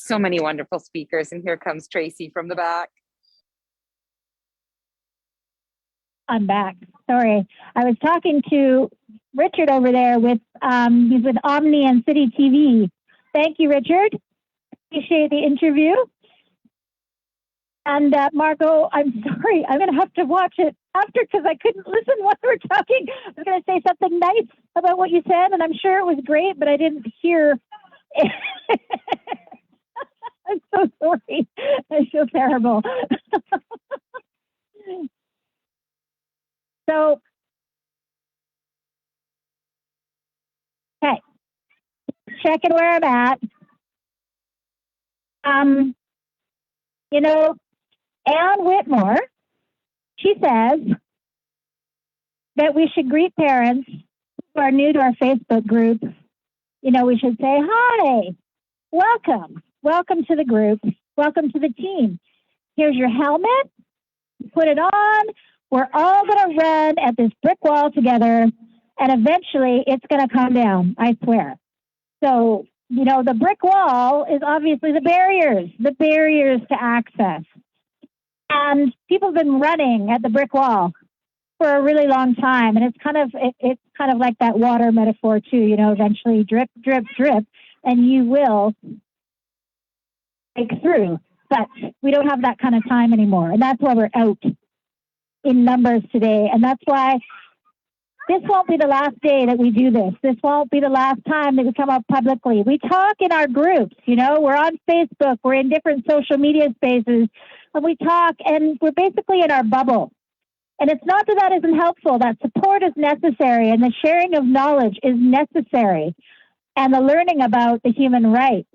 So many wonderful speakers, and here comes Tracy from the back. I'm back. Sorry. I was talking to Richard over there with, he's with Omni and City TV. Thank you, Richard. Appreciate the interview. And Margot, I'm sorry, I'm going to have to watch it after because I couldn't listen while we were talking. I was going to say something nice about what you said, and I'm sure it was great, but I didn't hear. I'm so sorry. I feel terrible. So, okay, checking where I'm at. You know, Anne Whitmore, she says that we should greet parents who are new to our Facebook group. You know, we should say, hi, welcome to the group, welcome to the team. Here's your helmet, put it on. We're all going to run at this brick wall together, and eventually it's going to come down, I swear. So, you know, the brick wall is obviously the barriers to access. And people have been running at the brick wall for a really long time. And it's kind of like that water metaphor too, you know, eventually drip, drip, drip, and you will break through. But we don't have that kind of time anymore. And that's why we're out in numbers today. And that's why this won't be the last day that we do this. This won't be the last time that we come up publicly. We talk in our groups, you know, we're on Facebook, we're in different social media spaces, and we talk, and we're basically in our bubble. And it's not that that isn't helpful, that support is necessary, and the sharing of knowledge is necessary, and the learning about the human rights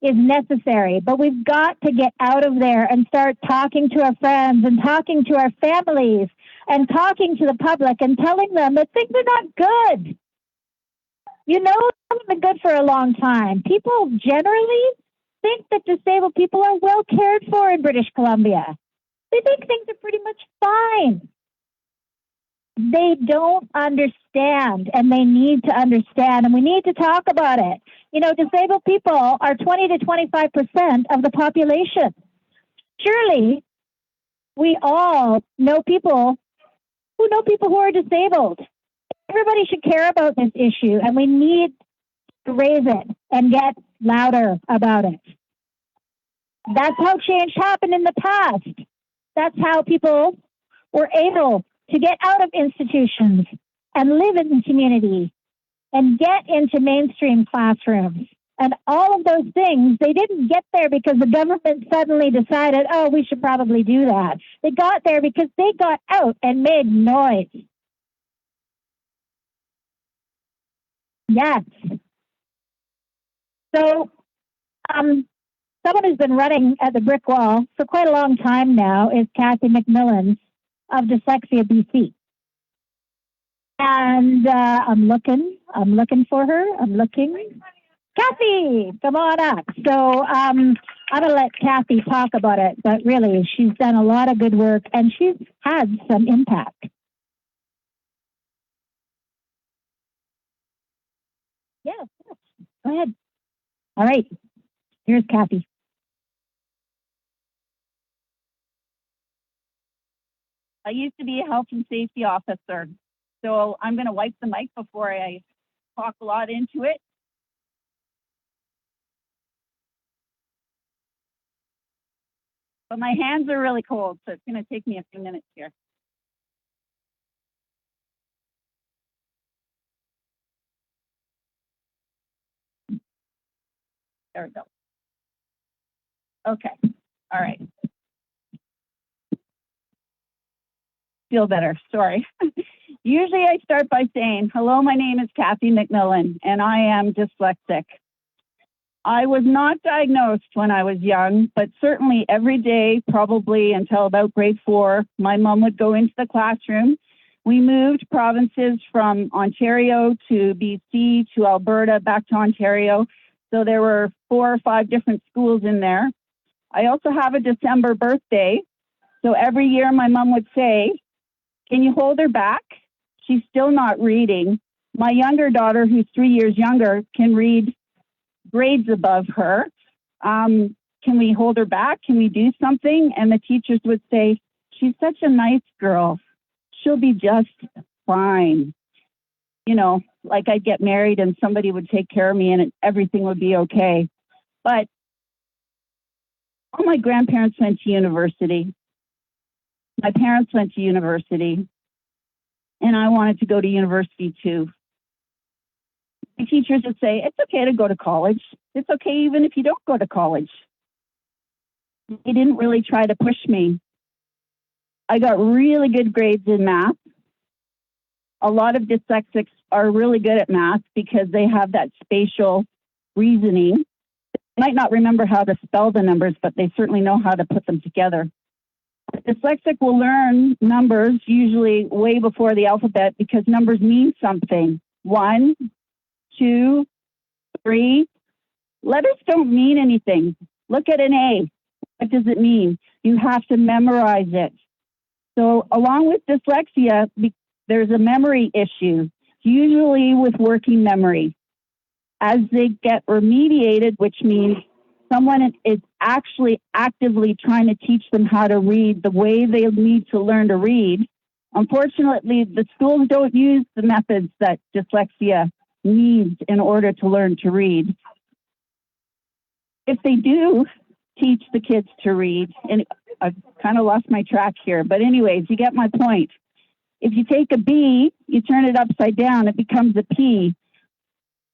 is necessary. But we've got to get out of there and start talking to our friends and talking to our families and talking to the public and telling them that things are not good. You know, it hasn't been good for a long time. People generally think that disabled people are well cared for in British Columbia. They think things are pretty much fine. They don't understand, and they need to understand, and we need to talk about it. You know, disabled people are 20 to 25% of the population. Surely, we all know people who are disabled. Everybody should care about this issue, and we need to raise it and get louder about it. That's how change happened in the past. That's how people were able to get out of institutions and live in the community and get into mainstream classrooms. And all of those things, they didn't get there because the government suddenly decided, oh, we should probably do that. They got there because they got out and made noise. Yes. So, someone who's been running at the brick wall for quite a long time now is Cathy McMillan of Dyslexia BC. And I'm looking for her. Cathy, come on up. So I'm going to let Cathy talk about it, but really she's done a lot of good work and she's had some impact. Yeah, go ahead. All right, here's Cathy. I used to be a health and safety officer, so I'm going to wipe the mic before I talk a lot into it. But my hands are really cold, so it's going to take me a few minutes here. There we go. Okay, all right. Feel better, sorry. Usually I start by saying, hello, my name is Cathy McMillan, and I am dyslexic. I was not diagnosed when I was young, but certainly every day, probably until about grade 4, my mom would go into the classroom. We moved provinces from Ontario to BC to Alberta, back to Ontario. So there were 4 or 5 different schools in there. I also have a December birthday. So every year my mom would say, can you hold her back? She's still not reading. My younger daughter, who's 3 years younger, can read grades above her. Can we hold her back? Can we do something? And the teachers would say, she's such a nice girl. She'll be just fine. You know, like I'd get married and somebody would take care of me and everything would be okay. But all my grandparents went to university. My parents went to university. And I wanted to go to university too. The teachers would say, it's okay to go to college. It's okay even if you don't go to college. They didn't really try to push me. I got really good grades in math. A lot of dyslexics are really good at math because they have that spatial reasoning. They might not remember how to spell the numbers, but they certainly know how to put them together. A dyslexic will learn numbers usually way before the alphabet because numbers mean something. 1, 2, 3. Letters don't mean anything. Look at an A. What does it mean? You have to memorize it. So along with dyslexia, there's a memory issue, usually with working memory. As they get remediated, which means someone is actually actively trying to teach them how to read the way they need to learn to read. Unfortunately, the schools don't use the methods that dyslexia needs in order to learn to read. If they do teach the kids to read, and I've kind of lost my track here, but anyways, you get my point. If you take a B, you turn it upside down, it becomes a P.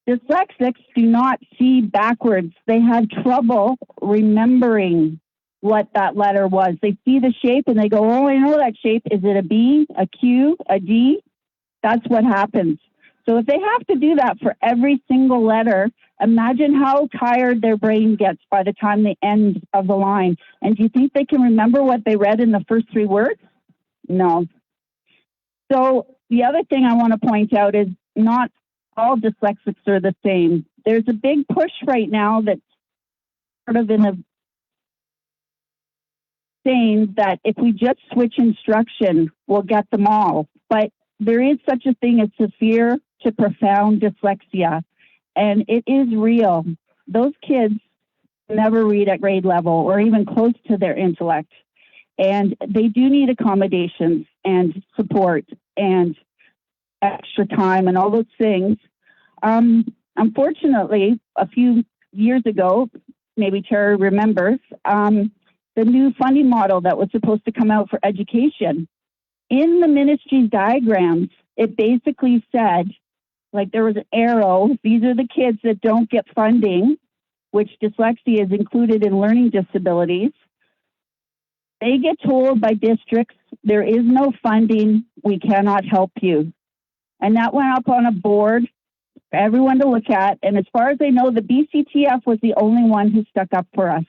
Dyslexics do not see backwards. They have trouble remembering what that letter was. They see the shape and they go, oh, I know that shape. Is it a B, a Q, a D? That's what happens. So if they have to do that for every single letter, imagine how tired their brain gets by the time the end of the line. And do you think they can remember what they read in the first 3 words? No. So the other thing I want to point out is not all dyslexics are the same. There's a big push right now that's sort of in a saying that if we just switch instruction, we'll get them all. But there is such a thing as severe to profound dyslexia, and it is real. Those kids never read at grade level or even close to their intellect, and they do need accommodations and support and extra time and all those things. Unfortunately, a few years ago, maybe Terry remembers, the new funding model that was supposed to come out for education. In the ministry's diagrams, it basically said, like there was an arrow, these are the kids that don't get funding, which dyslexia is included in learning disabilities. They get told by districts, there is no funding, we cannot help you. And that went up on a board for everyone to look at. And as far as I know, the BCTF was the only one who stuck up for us.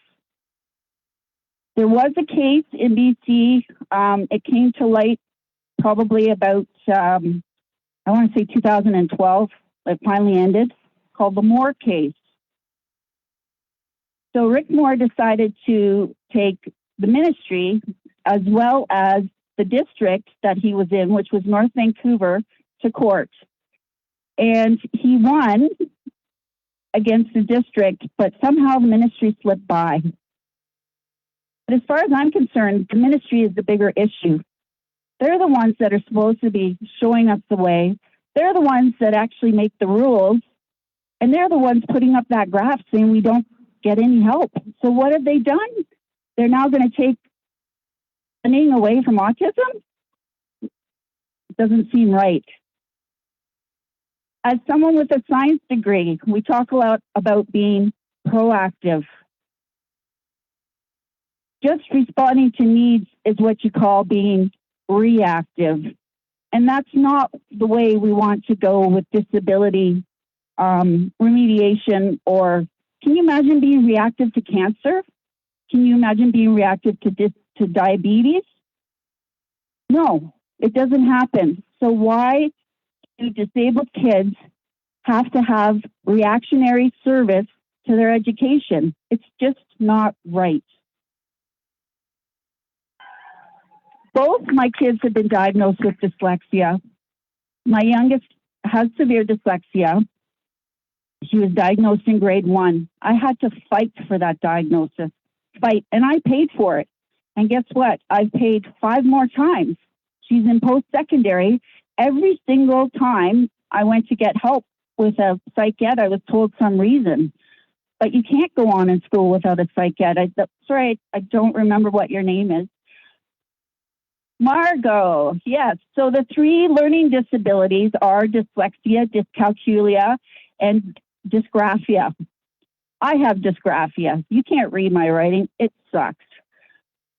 There was a case in BC. It came to light probably about, I want to say 2012. It finally ended, called the Moore case. So Rick Moore decided to take the ministry as well as the district that he was in, which was North Vancouver, to court. And he won against the district, but somehow the ministry slipped by. But as far as I'm concerned, the ministry is the bigger issue. They're the ones that are supposed to be showing us the way. They're the ones that actually make the rules. And they're the ones putting up that graph saying we don't get any help. So what have they done? They're now going to take funding away from autism? It doesn't seem right. As someone with a science degree, we talk a lot about being proactive. Just responding to needs is what you call being reactive. And that's not the way we want to go with disability remediation. Or can you imagine being reactive to cancer? Can you imagine being reactive to diabetes? No, it doesn't happen. So why do disabled kids have to have reactionary service to their education? It's just not right. Both my kids have been diagnosed with dyslexia. My youngest has severe dyslexia. She was diagnosed in grade 1. I had to fight for that diagnosis, and I paid for it. And guess what? I've paid 5 more times. She's in post-secondary. Every single time I went to get help with a psych ed, I was told some reason. But you can't go on in school without a psych ed. Sorry, I don't remember what your name is. Margot, yes. So the 3 learning disabilities are dyslexia, dyscalculia, and dysgraphia. I have dysgraphia. You can't read my writing. It sucks.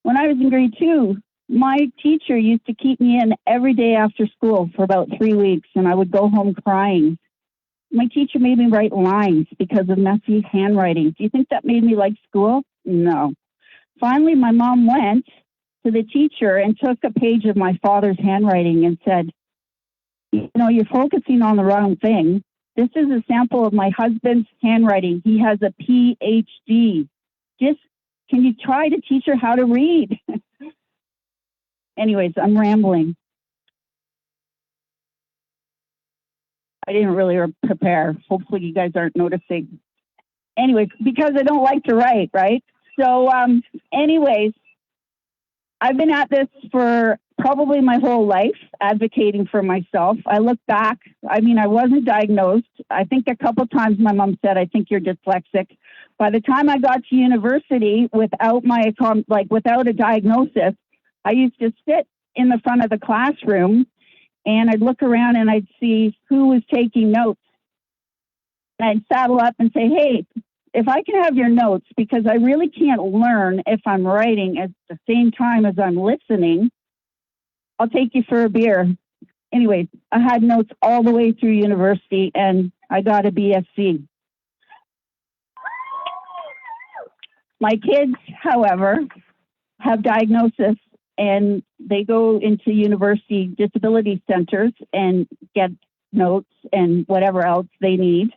When I was in grade 2, my teacher used to keep me in every day after school for about 3 weeks, and I would go home crying. My teacher made me write lines because of messy handwriting. Do you think that made me like school? No. Finally, my mom went to the teacher and took a page of my father's handwriting and said, you know, you're focusing on the wrong thing. This is a sample of my husband's handwriting. He has a PhD. Just, can you try to teach her how to read? Anyways, I'm rambling. I didn't really prepare. Hopefully you guys aren't noticing. Anyways, because I don't like to write, right? So anyways, I've been at this for probably my whole life, advocating for myself. I look back, I mean, I wasn't diagnosed. I think a couple times my mom said, I think you're dyslexic. By the time I got to university without a diagnosis, I used to sit in the front of the classroom and I'd look around and I'd see who was taking notes. And I'd saddle up and say, hey, if I can have your notes, because I really can't learn if I'm writing at the same time as I'm listening, I'll take you for a beer. Anyways, I had notes all the way through university and I got a BSc. My kids, however, have diagnosis and they go into university disability centers and get notes and whatever else they need.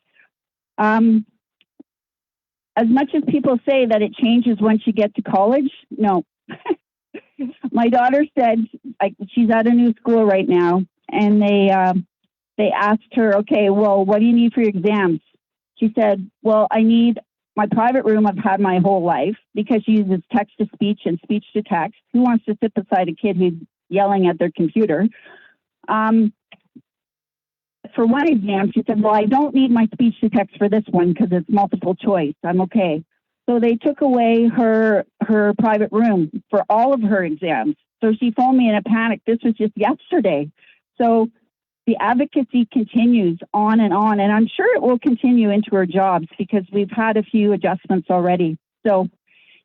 As much as people say that it changes once you get to college, no. My daughter said, she's at a new school right now, and they asked her, okay, well, what do you need for your exams? She said, well, I need my private room I've had my whole life, because she uses text-to-speech and speech-to-text. Who wants to sit beside a kid who's yelling at their computer? For one exam, she said, well, I don't need my speech-to-text for this one because it's multiple choice. I'm okay. So they took away her private room for all of her exams. So she phoned me in a panic. This was just yesterday. So the advocacy continues on, and I'm sure it will continue into her jobs because we've had a few adjustments already. So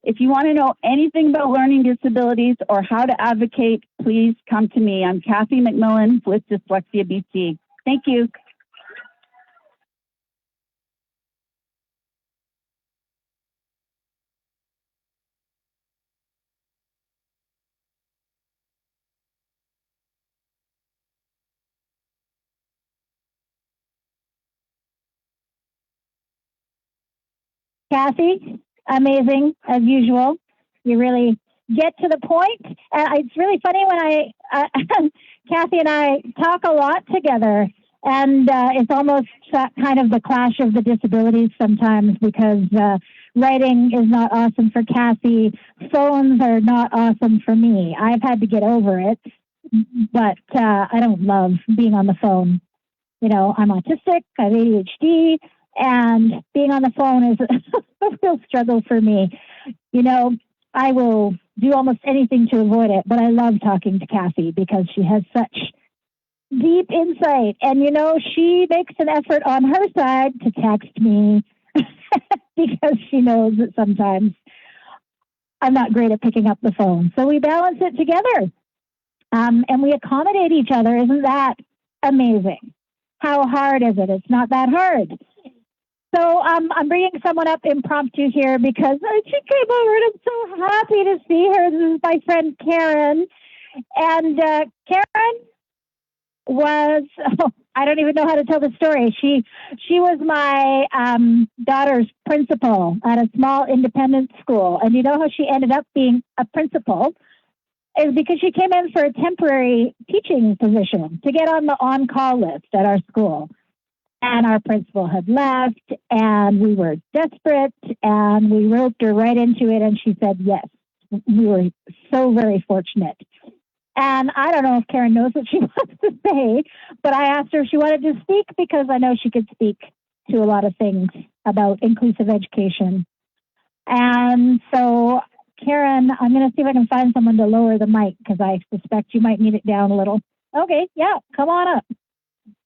if you want to know anything about learning disabilities or how to advocate, please come to me. I'm Cathy McMillan with Dyslexia BC. Thank you. Cathy, amazing as usual. You really get to the point. It's really funny when Cathy and I talk a lot together, and it's almost kind of the clash of the disabilities sometimes, because writing is not awesome for Cathy. Phones are not awesome for me. I've had to get over it, but I don't love being on the phone. You know, I'm autistic, I have ADHD, and being on the phone is a real struggle for me. You know, I will do almost anything to avoid it, but I love talking to Cathy because she has such deep insight. And, you know, she makes an effort on her side to text me because she knows that sometimes I'm not great at picking up the phone. So we balance it together, and we accommodate each other. Isn't that amazing? How hard is it? It's not that hard. So I'm bringing someone up impromptu here because she came over and I'm so happy to see her. This is my friend Karen. And Karen was, I don't even know how to tell the story. She was my daughter's principal at a small independent school. And you know how she ended up being a principal? Is because she came in for a temporary teaching position to get on the on-call list at our school. and our principal had left, and we were desperate, and we roped her right into it, and she said yes. We were so very fortunate. And I don't know if Karen knows what she wants to say, but I asked her if she wanted to speak because I know she could speak to a lot of things about inclusive education. And so, Karen, I'm going to see if I can find someone to lower the mic because I suspect you might need it down a little. Okay, yeah, come on up.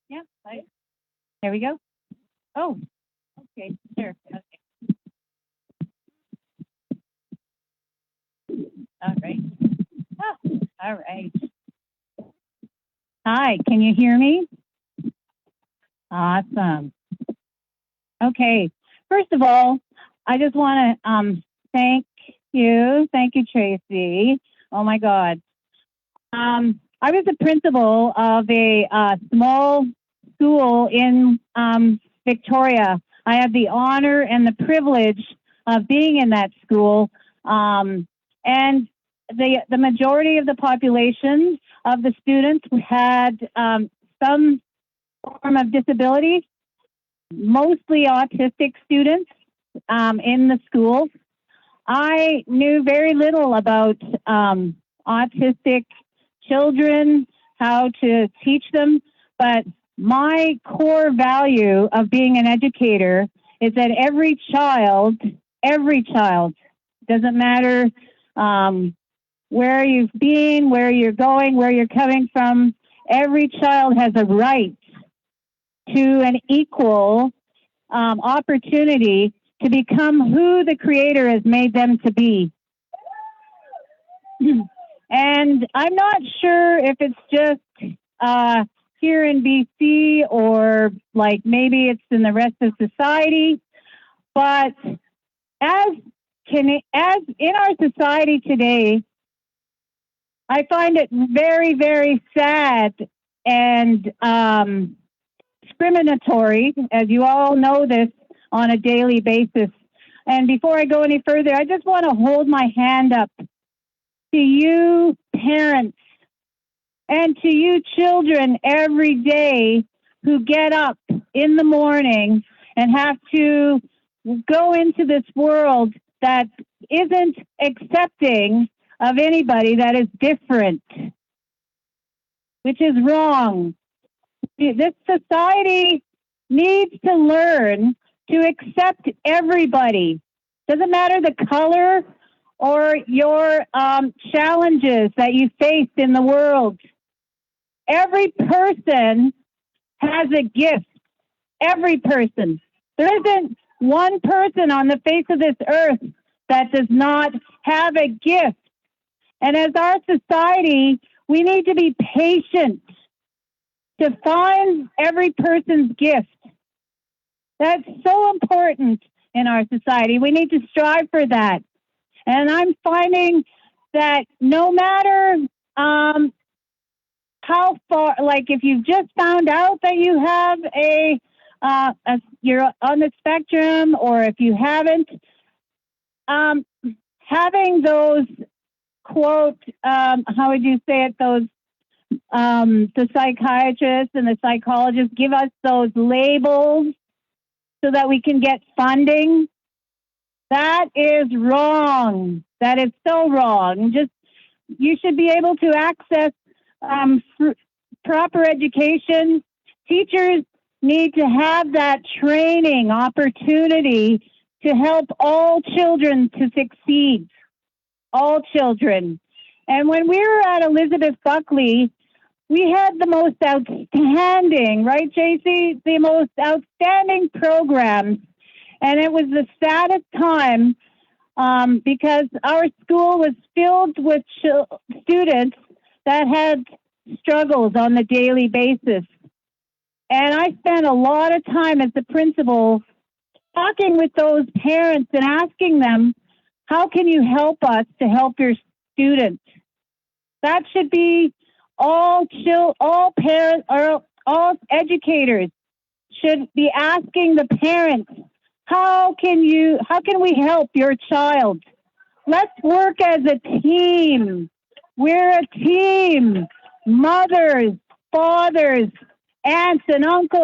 Yeah, there we go. Oh, okay, sure. Okay. All right. Oh, all right. Hi, can you hear me? Awesome. Okay. First of all, I just want to thank you. Thank you, Tracy. Oh my God. I was the principal of a small school in Victoria. I had the honor and the privilege of being in that school. And the majority of the population of the students had some form of disability, mostly autistic students in the school. I knew very little about autistic children, how to teach them, but my core value of being an educator is that every child, doesn't matter where you've been, where you're going, where you're coming from, every child has a right to an equal opportunity to become who the Creator has made them to be. And I'm not sure if it's just here in BC or like maybe it's in the rest of society, but as in our society today, I find it very, very sad and discriminatory, as you all know this, on a daily basis. And before I go any further, I just want to hold my hand up to you parents and to you children every day who get up in the morning and have to go into this world that isn't accepting of anybody that is different, which is wrong. This society needs to learn to accept everybody. Doesn't matter the color or your challenges that you face in the world. Every person has a gift. Every person. There isn't one person on the face of this earth that does not have a gift. And as our society, we need to be patient to find every person's gift. That's so important in our society. We need to strive for that. And I'm finding that no matter how far, like if you've just found out that you have you're on the spectrum, or if you haven't, having those quote, how would you say it, those, the psychiatrists and the psychologists give us those labels so that we can get funding. That is wrong. That is so wrong. You should be able to access proper education. Teachers need to have that training opportunity to help all children to succeed. All children. And when we were at Elizabeth Buckley, we had the most outstanding, right, JC? The most outstanding programs. And it was the saddest time because our school was filled with students that had struggles on the daily basis. And I spent a lot of time as the principal talking with those parents and asking them, how can you help us to help your students? That should be all parents or all educators should be asking the parents, how can we help your child? Let's work as a team. We're a team. Mothers, fathers, aunts and uncles.